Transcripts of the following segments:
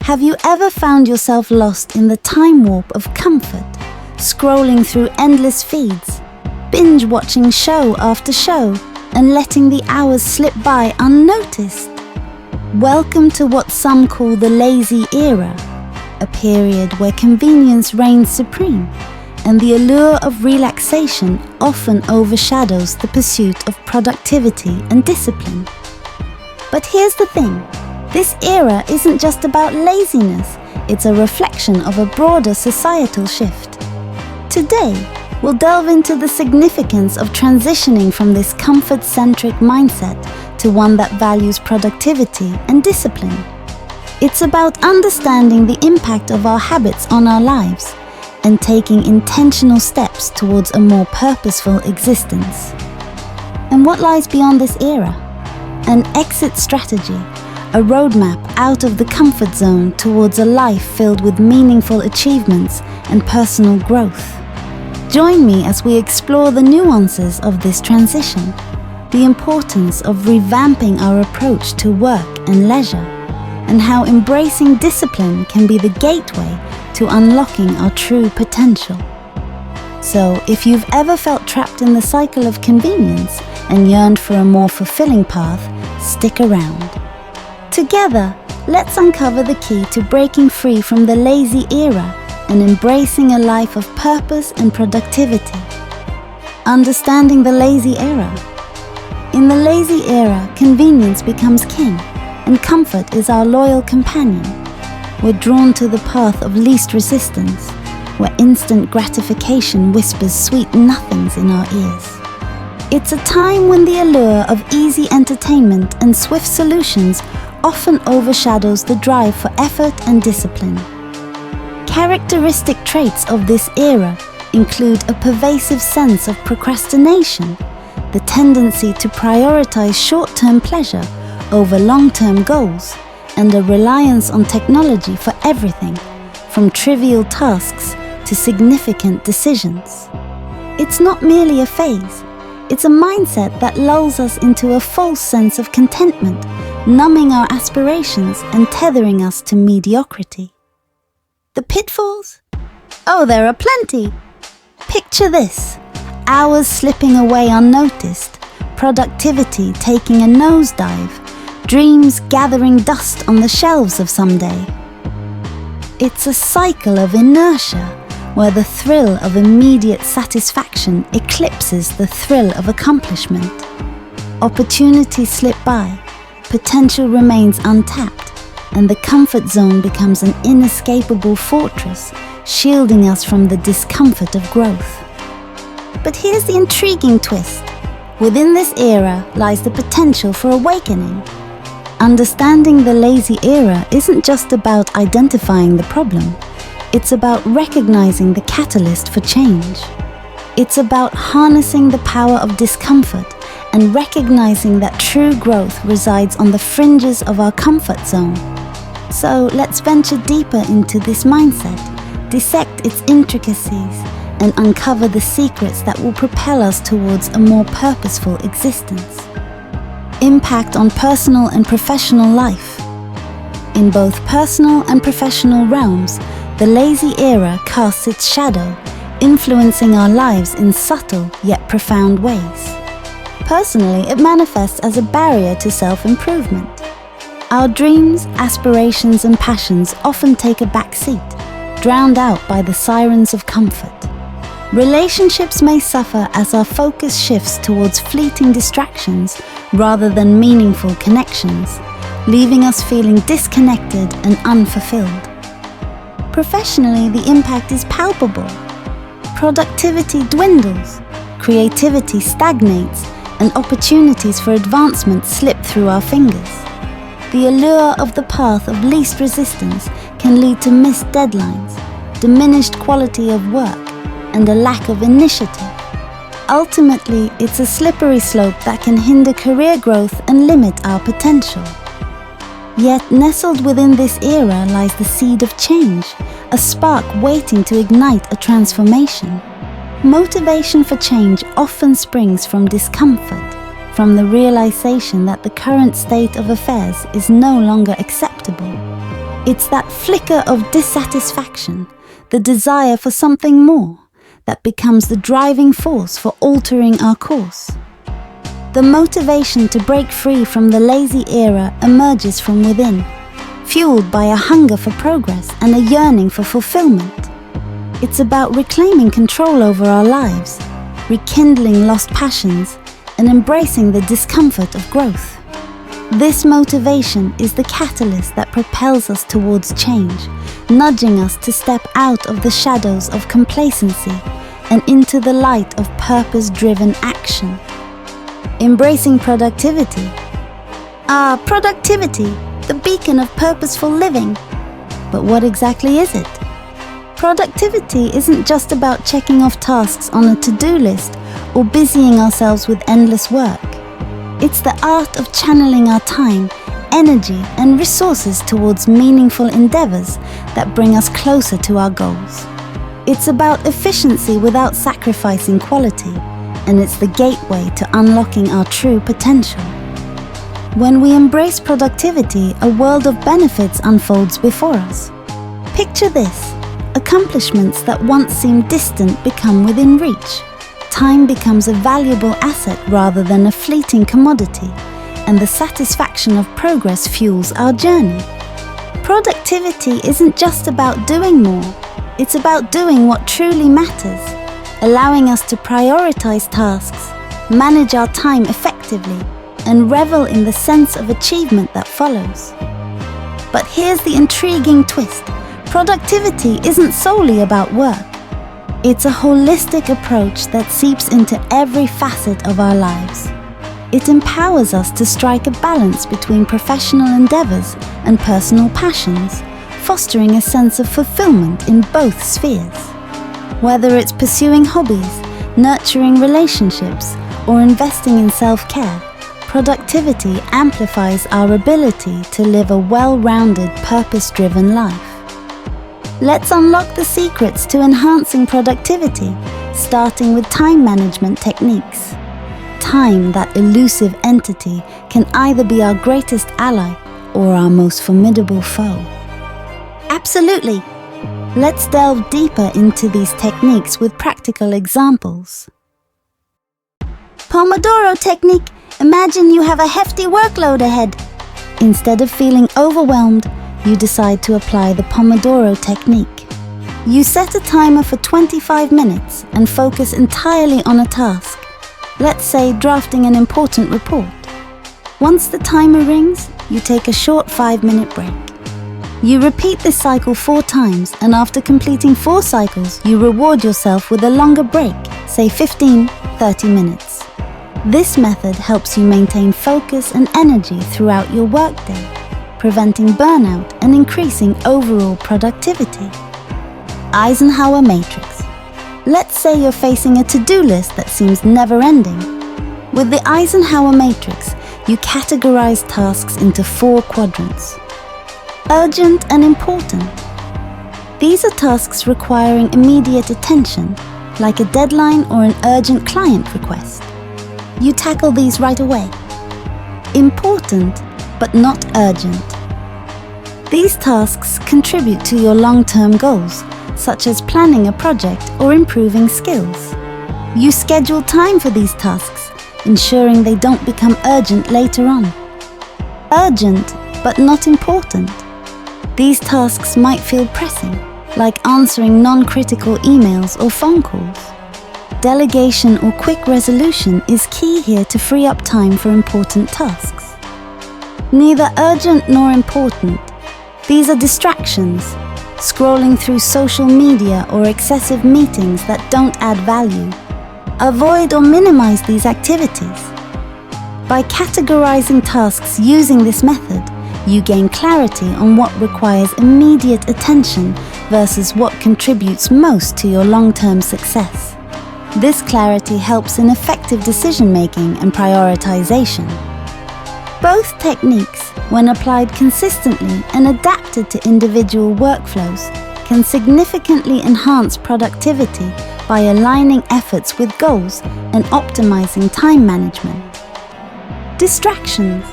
Have you ever found yourself lost in the time warp of comfort, scrolling through endless feeds, binge-watching show after show, and letting the hours slip by unnoticed? Welcome to what some call the lazy era, a period where convenience reigns supreme, and the allure of relaxation often overshadows the pursuit of productivity and discipline. But here's the thing, this era isn't just about laziness, it's a reflection of a broader societal shift. Today, we'll delve into the significance of transitioning from this comfort-centric mindset to one that values productivity and discipline. It's about understanding the impact of our habits on our lives and taking intentional steps towards a more purposeful existence. And what lies beyond this era? An exit strategy, a roadmap out of the comfort zone towards a life filled with meaningful achievements and personal growth. Join me as we explore the nuances of this transition, the importance of revamping our approach to work and leisure, and how embracing discipline can be the gateway to unlocking our true potential. So, if you've ever felt trapped in the cycle of convenience and yearned for a more fulfilling path, stick around. Together, let's uncover the key to breaking free from the lazy era and embracing a life of purpose and productivity. Understanding the lazy era. In the lazy era, convenience becomes king, and comfort is our loyal companion. We're drawn to the path of least resistance, where instant gratification whispers sweet nothings in our ears. It's a time when the allure of easy entertainment and swift solutions often overshadows the drive for effort and discipline. Characteristic traits of this era include a pervasive sense of procrastination, the tendency to prioritize short-term pleasure over long-term goals, and a reliance on technology for everything, from trivial tasks to significant decisions. It's not merely a phase, it's a mindset that lulls us into a false sense of contentment, numbing our aspirations and tethering us to mediocrity. The pitfalls? Oh, there are plenty! Picture this, hours slipping away unnoticed, productivity taking a nosedive, dreams gathering dust on the shelves of some day. It's a cycle of inertia, where the thrill of immediate satisfaction eclipses the thrill of accomplishment. Opportunities slip by, potential remains untapped, and the comfort zone becomes an inescapable fortress, shielding us from the discomfort of growth. But here's the intriguing twist. Within this era lies the potential for awakening. Understanding the lazy era isn't just about identifying the problem, it's about recognizing the catalyst for change. It's about harnessing the power of discomfort and recognizing that true growth resides on the fringes of our comfort zone. So let's venture deeper into this mindset, dissect its intricacies, and uncover the secrets that will propel us towards a more purposeful existence. Impact on personal and professional life. In both personal and professional realms, the lazy era casts its shadow, influencing our lives in subtle yet profound ways. Personally, it manifests as a barrier to self-improvement. Our dreams, aspirations, and passions often take a back seat, drowned out by the sirens of comfort. Relationships may suffer as our focus shifts towards fleeting distractions rather than meaningful connections, leaving us feeling disconnected and unfulfilled. Professionally, the impact is palpable. Productivity dwindles, creativity stagnates, and opportunities for advancement slip through our fingers. The allure of the path of least resistance can lead to missed deadlines, diminished quality of work, and a lack of initiative. Ultimately, it's a slippery slope that can hinder career growth and limit our potential. Yet, nestled within this era lies the seed of change, a spark waiting to ignite a transformation. Motivation for change often springs from discomfort, from the realization that the current state of affairs is no longer acceptable. It's that flicker of dissatisfaction, the desire for something more, that becomes the driving force for altering our course. The motivation to break free from the lazy era emerges from within, fueled by a hunger for progress and a yearning for fulfillment. It's about reclaiming control over our lives, rekindling lost passions, and embracing the discomfort of growth. This motivation is the catalyst that propels us towards change, nudging us to step out of the shadows of complacency and into the light of purpose-driven action. Embracing productivity. Productivity, the beacon of purposeful living. But what exactly is it? Productivity isn't just about checking off tasks on a to-do list or busying ourselves with endless work. It's the art of channeling our time, energy, and resources towards meaningful endeavors that bring us closer to our goals. It's about efficiency without sacrificing quality, and it's the gateway to unlocking our true potential. When we embrace productivity, a world of benefits unfolds before us. Picture this: accomplishments that once seemed distant become within reach. Time becomes a valuable asset rather than a fleeting commodity, and the satisfaction of progress fuels our journey. Productivity isn't just about doing more, it's about doing what truly matters, allowing us to prioritize tasks, manage our time effectively, and revel in the sense of achievement that follows. But here's the intriguing twist: productivity isn't solely about work. It's a holistic approach that seeps into every facet of our lives. It empowers us to strike a balance between professional endeavors and personal passions, fostering a sense of fulfillment in both spheres. Whether it's pursuing hobbies, nurturing relationships, or investing in self-care, productivity amplifies our ability to live a well-rounded, purpose-driven life. Let's unlock the secrets to enhancing productivity, starting with time management techniques. Time, that elusive entity, can either be our greatest ally or our most formidable foe. Absolutely! Let's delve deeper into these techniques with practical examples. Pomodoro Technique. Imagine you have a hefty workload ahead. Instead of feeling overwhelmed, you decide to apply the Pomodoro Technique. You set a timer for 25 minutes and focus entirely on a task. Let's say drafting an important report. Once the timer rings, you take a short 5-minute break. You repeat this cycle 4 times, and after completing 4 cycles, you reward yourself with a longer break, say 15-30 minutes. This method helps you maintain focus and energy throughout your workday, preventing burnout and increasing overall productivity. Eisenhower Matrix. Let's say you're facing a to-do list that seems never-ending. With the Eisenhower Matrix, you categorize tasks into 4 quadrants. Urgent and important. These are tasks requiring immediate attention, like a deadline or an urgent client request. You tackle these right away. Important, but not urgent. These tasks contribute to your long-term goals, such as planning a project or improving skills. You schedule time for these tasks, ensuring they don't become urgent later on. Urgent, but not important. These tasks might feel pressing, like answering non-critical emails or phone calls. Delegation or quick resolution is key here to free up time for important tasks. Neither urgent nor important. These are distractions, scrolling through social media or excessive meetings that don't add value. Avoid or minimize these activities. By categorizing tasks using this method, you gain clarity on what requires immediate attention versus what contributes most to your long-term success. This clarity helps in effective decision-making and prioritization. Both techniques, when applied consistently and adapted to individual workflows, can significantly enhance productivity by aligning efforts with goals and optimizing time management. Distractions.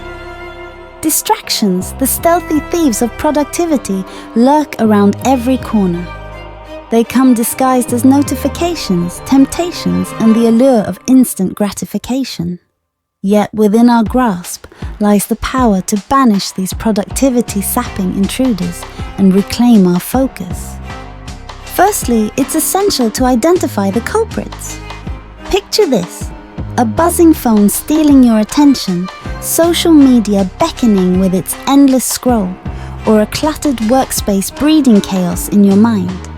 Distractions, the stealthy thieves of productivity, lurk around every corner. They come disguised as notifications, temptations, and the allure of instant gratification. Yet within our grasp lies the power to banish these productivity-sapping intruders and reclaim our focus. Firstly, it's essential to identify the culprits. Picture this: a buzzing phone stealing your attention, social media beckoning with its endless scroll, or a cluttered workspace breeding chaos in your mind.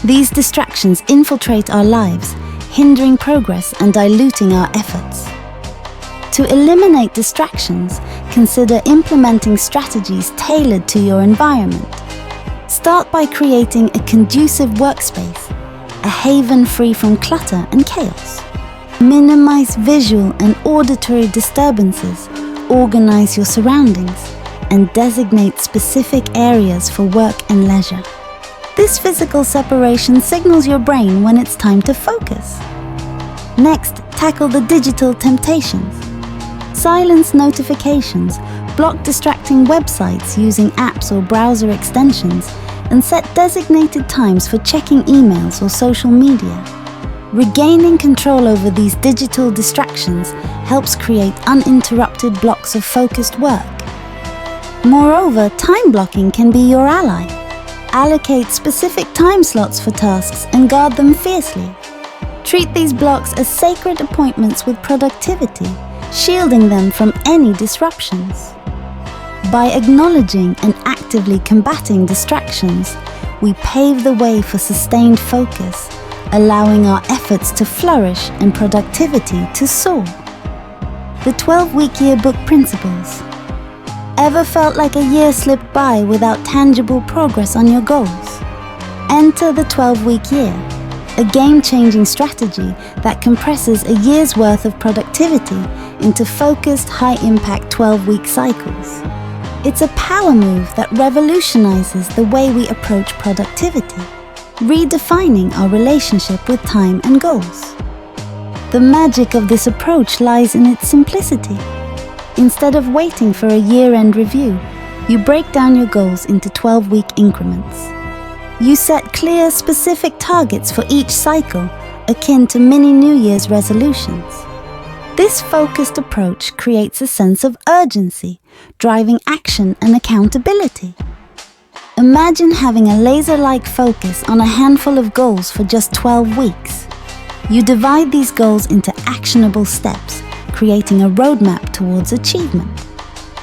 These distractions infiltrate our lives, hindering progress and diluting our efforts. To eliminate distractions, consider implementing strategies tailored to your environment. Start by creating a conducive workspace, a haven free from clutter and chaos. Minimize visual and auditory disturbances, organize your surroundings, and designate specific areas for work and leisure. This physical separation signals your brain when it's time to focus. Next, tackle the digital temptations. Silence notifications, block distracting websites using apps or browser extensions, and set designated times for checking emails or social media. Regaining control over these digital distractions helps create uninterrupted blocks of focused work. Moreover, time blocking can be your ally. Allocate specific time slots for tasks and guard them fiercely. Treat these blocks as sacred appointments with productivity, shielding them from any disruptions. By acknowledging and actively combating distractions, we pave the way for sustained focus, allowing our efforts to flourish and productivity to soar. The 12-week yearbook principles. Ever felt like a year slipped by without tangible progress on your goals? Enter the 12-week year, a game-changing strategy that compresses a year's worth of productivity into focused, high-impact 12-week cycles. It's a power move that revolutionizes the way we approach productivity, redefining our relationship with time and goals. The magic of this approach lies in its simplicity. Instead of waiting for a year-end review, you break down your goals into 12-week increments. You set clear, specific targets for each cycle, akin to mini New Year's resolutions. This focused approach creates a sense of urgency, driving action and accountability. Imagine having a laser-like focus on a handful of goals for just 12 weeks. You divide these goals into actionable steps, creating a roadmap towards achievement.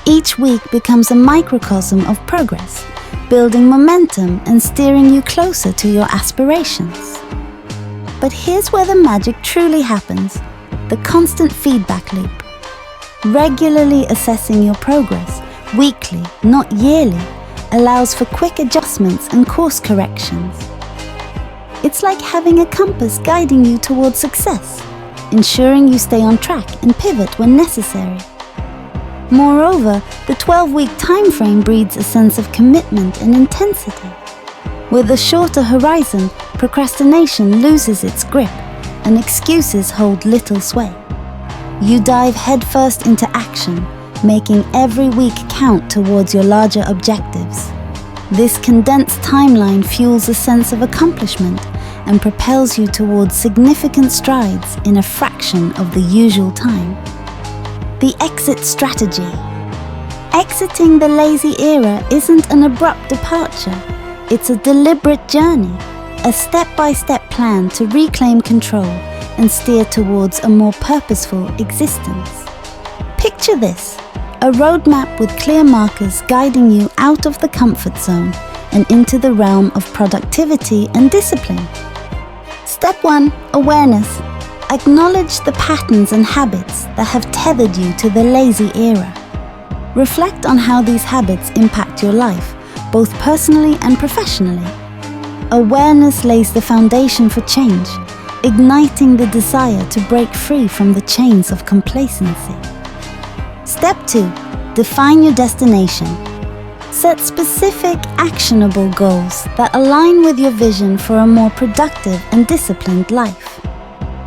Each week becomes a microcosm of progress, building momentum and steering you closer to your aspirations. But here's where the magic truly happens: the constant feedback loop. Regularly assessing your progress, weekly, not yearly, allows for quick adjustments and course corrections. It's like having a compass guiding you towards success, ensuring you stay on track and pivot when necessary. Moreover, the 12-week time frame breeds a sense of commitment and intensity. With a shorter horizon, procrastination loses its grip, and excuses hold little sway. You dive headfirst into action, making every week count towards your larger objectives. This condensed timeline fuels a sense of accomplishment and propels you towards significant strides in a fraction of the usual time. The exit strategy. Exiting the lazy era isn't an abrupt departure. It's a deliberate journey, a step-by-step plan to reclaim control and steer towards a more purposeful existence. Picture this: a roadmap with clear markers guiding you out of the comfort zone and into the realm of productivity and discipline. Step 1. Awareness. Acknowledge the patterns and habits that have tethered you to the lazy era. Reflect on how these habits impact your life, both personally and professionally. Awareness lays the foundation for change, igniting the desire to break free from the chains of complacency. Step 2. Define your destination. Set specific, actionable goals that align with your vision for a more productive and disciplined life.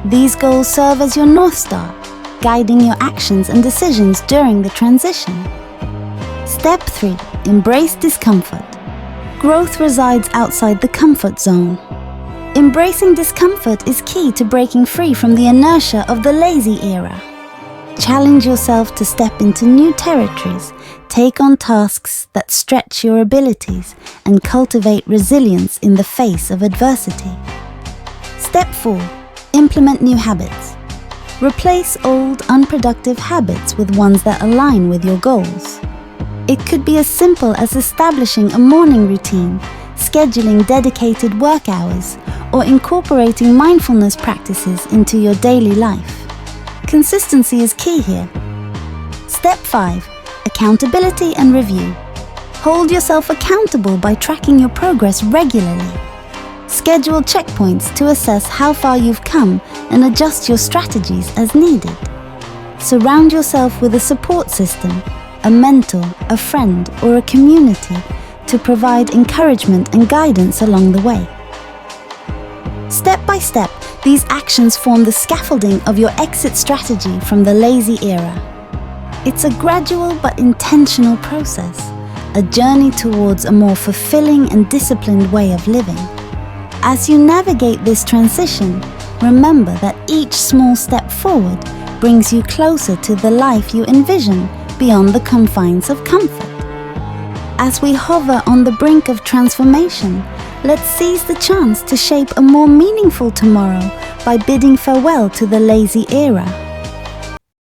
These goals serve as your North Star, guiding your actions and decisions during the transition. Step 3. Embrace discomfort. Growth resides outside the comfort zone. Embracing discomfort is key to breaking free from the inertia of the lazy era. Challenge yourself to step into new territories, take on tasks that stretch your abilities, and cultivate resilience in the face of adversity. Step 4. Implement new habits. Replace old, unproductive habits with ones that align with your goals. It could be as simple as establishing a morning routine, scheduling dedicated work hours, or incorporating mindfulness practices into your daily life. Consistency is key here. Step 5. Accountability and review. Hold yourself accountable by tracking your progress regularly. Schedule checkpoints to assess how far you've come and adjust your strategies as needed. Surround yourself with a support system, a mentor, a friend, or a community to provide encouragement and guidance along the way. Step by step, these actions form the scaffolding of your exit strategy from the lazy era. It's a gradual but intentional process, a journey towards a more fulfilling and disciplined way of living. As you navigate this transition, remember that each small step forward brings you closer to the life you envision beyond the confines of comfort. As we hover on the brink of transformation, let's seize the chance to shape a more meaningful tomorrow by bidding farewell to the lazy era.